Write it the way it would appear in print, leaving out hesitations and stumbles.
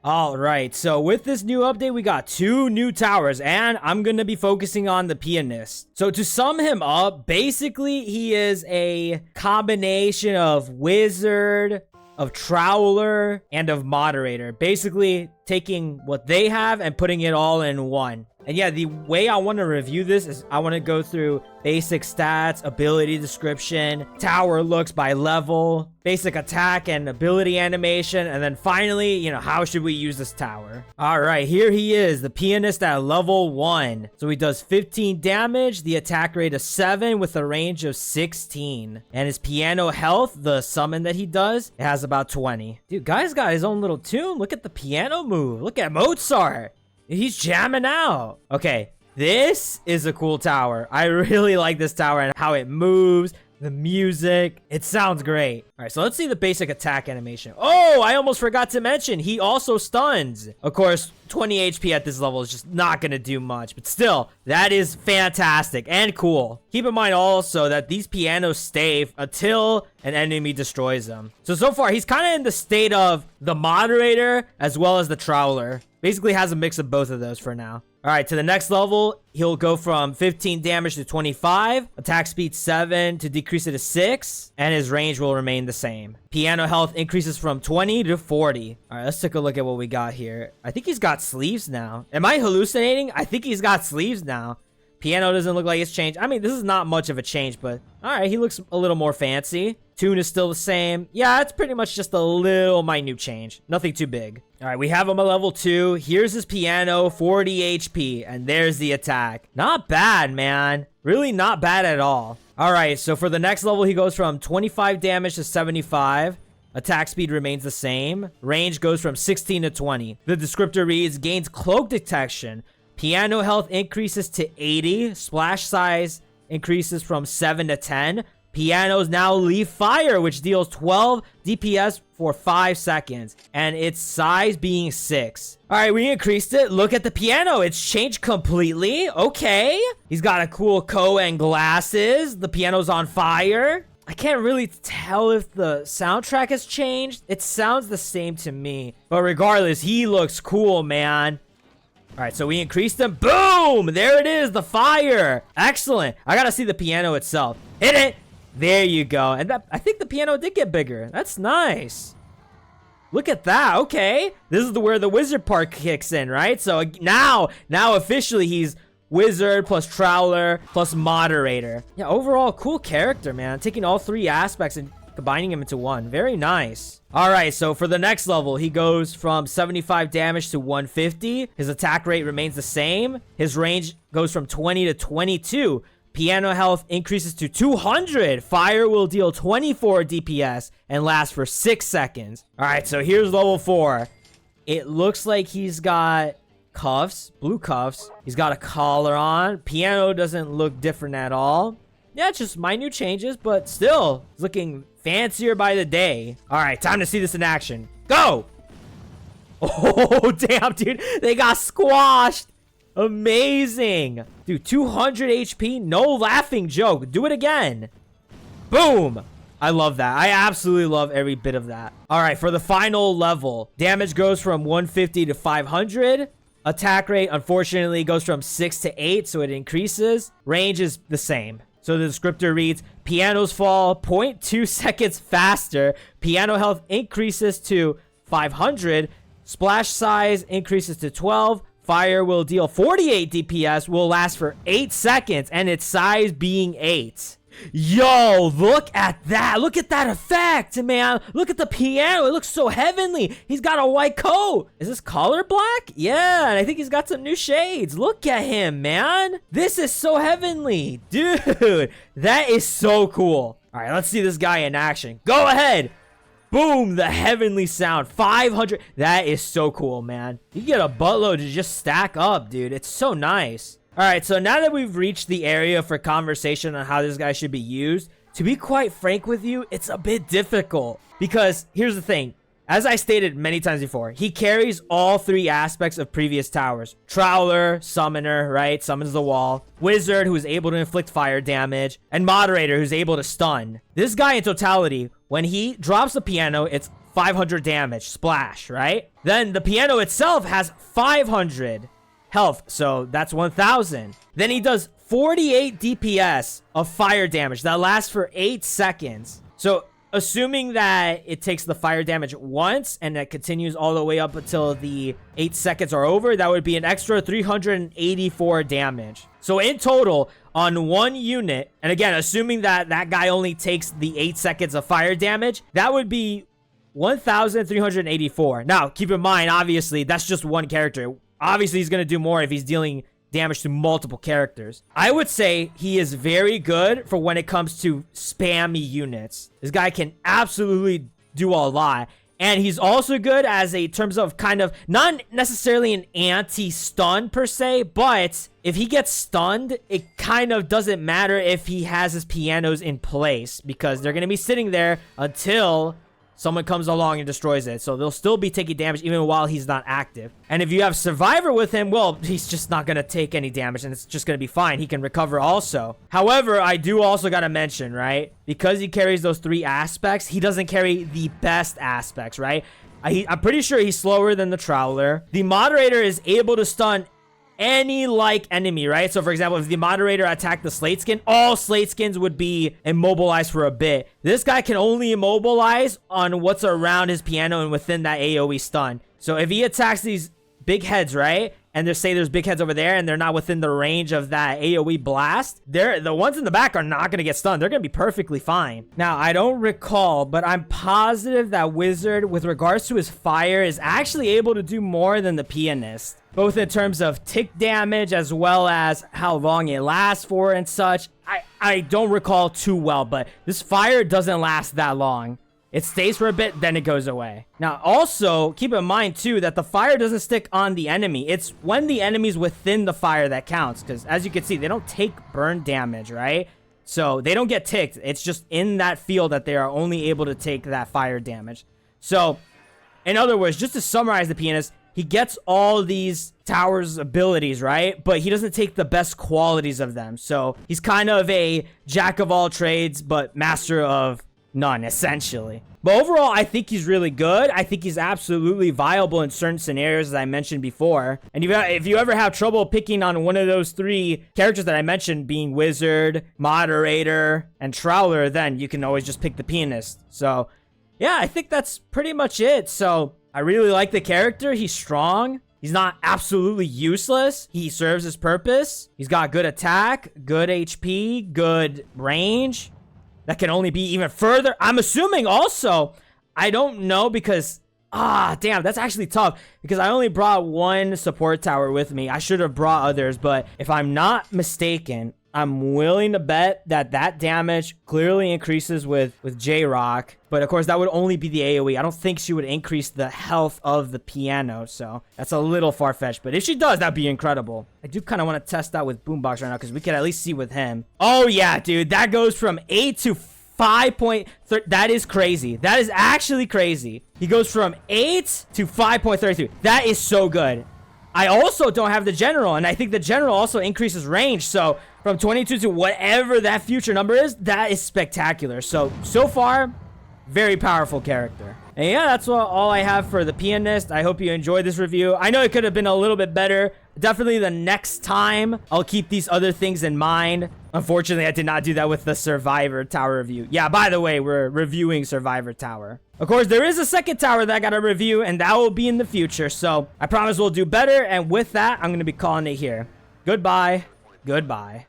All right, so with this new update, we got 2 new towers, and I'm going to be focusing on the Pianist. So to sum him up, basically, he is a combination of wizard, of troweler, and of moderator. Basically, taking what they have and putting it all in one. And yeah, the way I want to review this is I want to go through basic stats, ability description, tower looks by level, basic attack and ability animation, and then finally, you know, how should we use this tower? All right, here he is, the Pianist at level 1. So he does 15 damage, the attack rate of 7 with a range of 16. And his piano health, the summon that he does, it has about 20. Dude, guy's got his own little tune. Look at the piano move. Look at Mozart. He's jamming out. Okay, this is a cool tower. I really like this tower and how it moves, the music. It sounds great. All right, so let's see the basic attack animation. Oh, I almost forgot to mention, he also stuns. Of course, 20 HP at this level is just not going to do much, but still, that is fantastic and cool. Keep in mind also that these pianos stay until an enemy destroys them. So far, he's kind of in the state of the moderator as well as the troweler. Basically has a mix of both of those for now. All right, to the next level, he'll go from 15 damage to 25, attack speed 7 to decrease it to 6, and his range will remain the same. Piano health increases from 20 to 40. All right, let's take a look at what we got here. I think he's got sleeves now. Am I hallucinating? I think he's got sleeves now. Piano doesn't look like it's changed. I mean, this is not much of a change, but all right, he looks a little more fancy. Tune is still the same. Yeah, it's pretty much just a little minute change. Nothing too big. All right, we have him at level 2. Here's his piano, 40 HP, and there's the attack. Not bad, man. Really not bad at all. All right, so for the next level, he goes from 25 damage to 75. Attack speed remains the same. Range goes from 16 to 20. The descriptor reads, gains cloak detection. Piano health increases to 80. Splash size increases from 7 to 10. Pianos now leave fire, which deals 12 DPS for 5 seconds, and its size being 6. All right, we increased it. Look at the piano. It's changed completely. Okay. He's got a cool coat and glasses. The piano's on fire. I can't really tell if the soundtrack has changed. It sounds the same to me, but regardless, he looks cool, man. All right, so we increased them. Boom! There it is, the fire. Excellent. I gotta see the piano itself. Hit it. There you go. And I think the piano did get bigger. That's nice. Look at that. Okay. This is where the wizard part kicks in, right? So now officially he's wizard plus troweler plus moderator. Yeah, overall, cool character, man. Taking all 3 aspects and combining them into one. Very nice. All right, so for the next level, he goes from 75 damage to 150. His attack rate remains the same. His range goes from 20 to 22. Piano health increases to 200. Fire will deal 24 DPS and last for 6 seconds. All right, so here's level 4. It looks like he's got cuffs, blue cuffs. He's got a collar on. Piano doesn't look different at all. Yeah, it's just minute changes, but still, it's looking fancier by the day. All right, time to see this in action. Go! Oh, damn, dude. They got squashed. Amazing. Dude, 200 HP. No laughing joke. Do it again. Boom. I love that. I absolutely love every bit of that. All right, for the final level, damage goes from 150 to 500. Attack rate, unfortunately, goes from 6 to 8, so it increases. Range is the same. So the descriptor reads, pianos fall 0.2 seconds faster. Piano health increases to 500. Splash size increases to 12. Fire will deal 48 DPS, will last for 8 seconds, and its size being 8. Yo, look at that. Look at that effect, man. Look at the piano. It looks so heavenly. He's got a white coat. Is this color black? Yeah, and I think he's got some new shades. Look at him, man. This is so heavenly. Dude, that is so cool. All right, let's see this guy in action. Go ahead. Boom, the heavenly sound. 500. That is so cool, man. You get a buttload to just stack up, dude. It's so nice. All right, so now that we've reached the area for conversation on how this guy should be used, to be quite frank with you, it's a bit difficult. Because here's the thing. As I stated many times before, he carries all 3 aspects of previous towers. Troweler, summoner, right? Summons the wall. Wizard, who is able to inflict fire damage. And moderator, who's able to stun. This guy in totality, when he drops the piano, it's 500 damage, splash, right? Then the piano itself has 500 health, so that's 1,000. Then he does 48 DPS of fire damage that lasts for 8 seconds. So assuming that it takes the fire damage once and that continues all the way up until the 8 seconds are over, that would be an extra 384 damage. So in total, on one unit, and again, assuming that that guy only takes the 8 seconds of fire damage, that would be 1,384. Now, keep in mind, obviously, that's just one character. Obviously, he's going to do more if he's dealing damage to multiple characters. I would say he is very good for when it comes to spammy units. This guy can absolutely do a lot. And he's also good as a terms of kind of not necessarily an anti-stun per se, but if he gets stunned, it kind of doesn't matter if he has his pianos in place because they're going to be sitting there until someone comes along and destroys it. So they'll still be taking damage even while he's not active. And if you have Survivor with him, well, he's just not going to take any damage and it's just going to be fine. He can recover also. However, I do also got to mention, right? Because he carries those 3 aspects, he doesn't carry the best aspects, right? I'm pretty sure he's slower than the Troweler. The Moderator is able to stun any like enemy, right? So for example, if the Moderator attacked the Slate Skin, all Slate Skins would be immobilized for a bit. This guy can only immobilize on what's around his piano and within that AoE stun. So if he attacks these big heads, right? And they say there's big heads over there and they're not within the range of that AoE blast, the ones in the back are not going to get stunned. They're going to be perfectly fine. Now, I don't recall, but I'm positive that Wizard, with regards to his fire, is actually able to do more than the Pianist, both in terms of tick damage as well as how long it lasts for and such. I don't recall too well, but this fire doesn't last that long. It stays for a bit, then it goes away. Now, also, keep in mind, too, that the fire doesn't stick on the enemy. It's when the enemy's within the fire that counts. Because, as you can see, they don't take burn damage, right? So, they don't get ticked. It's just in that field that they are only able to take that fire damage. So, in other words, just to summarize the Pianist, he gets all these towers' abilities, right? But he doesn't take the best qualities of them. So, he's kind of a jack of all trades, but master of none, essentially. But overall, I think he's really good. I think he's absolutely viable in certain scenarios, as I mentioned before. And if you ever have trouble picking on one of those 3 characters that I mentioned, being Wizard, Moderator, and Troweler, then you can always just pick the Pianist. So, yeah, I think that's pretty much it. So, I really like the character. He's strong. He's not absolutely useless. He serves his purpose. He's got good attack, good HP, good range. That can only be even further. I'm assuming also, I don't know because, damn, that's actually tough because I only brought 1 support tower with me. I should have brought others, but if I'm not mistaken, I'm willing to bet that that damage clearly increases with J-Rock. But of course, that would only be the AoE. I don't think she would increase the health of the piano. So that's a little far-fetched. But if she does, that'd be incredible. I do kind of want to test that with Boombox right now because we can at least see with him. Oh, yeah, dude. That goes from 8 to 5.3. That is crazy. That is actually crazy. He goes from 8 to 5.33. That is so good. I also don't have the general, and I think the general also increases range. So from 22 to whatever that future number is, that is spectacular. So far, very powerful character. And yeah, that's all I have for the Pianist. I hope you enjoyed this review. I know it could have been a little bit better. Definitely the next time, I'll keep these other things in mind. Unfortunately, I did not do that with the Survivor Tower review. Yeah, by the way, we're reviewing Survivor Tower. Of course, there is a second tower that I got to review, and that will be in the future. So I promise we'll do better. And with that, I'm going to be calling it here. Goodbye. Goodbye.